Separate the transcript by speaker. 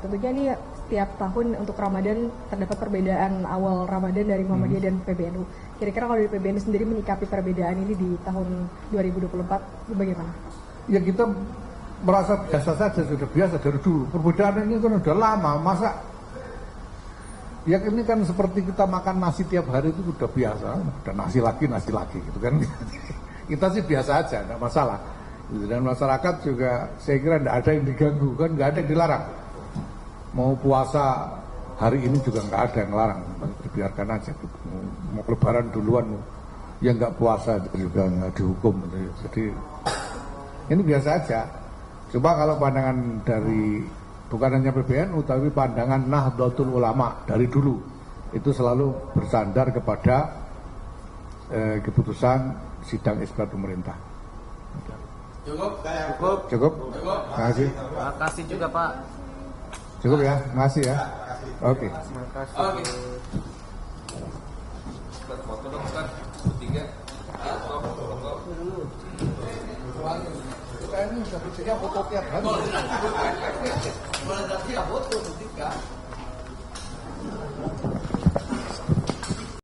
Speaker 1: Tentunya ini setiap tahun untuk Ramadan terdapat perbedaan awal Ramadan dari Muhammadiyah dan PBNU. Kira-kira kalau dari PBNU sendiri menyikapi perbedaan ini di tahun 2024 bagaimana?
Speaker 2: Ya kita merasa biasa saja, sudah biasa dari dulu. Perbedaan ini kan udah lama, masa ya ini kan seperti kita makan nasi tiap hari itu udah biasa, udah nasi lagi gitu kan. Kita sih biasa aja, tidak masalah. Dan masyarakat juga saya kira tidak ada yang diganggu, kan nggak ada yang dilarang. Mau puasa hari ini juga nggak ada yang larang, dibiarkan aja. Mau lebaran duluan, ya nggak puasa juga nggak dihukum. Jadi ini biasa aja. Coba kalau pandangan dari bukan hanya PBNU tapi pandangan Nahdlatul Ulama dari dulu itu selalu bersandar kepada keputusan sidang isbat pemerintah. Cukup. Terima kasih.
Speaker 3: Terima kasih juga Pak.
Speaker 2: Cukup ya, terima kasih ya. Oke.
Speaker 3: Terima kasih.
Speaker 4: Oke. Foto dong, Ustaz. Bertiga.
Speaker 2: Kita ini sudah foto tiap hari.
Speaker 4: Boleh foto bertiga.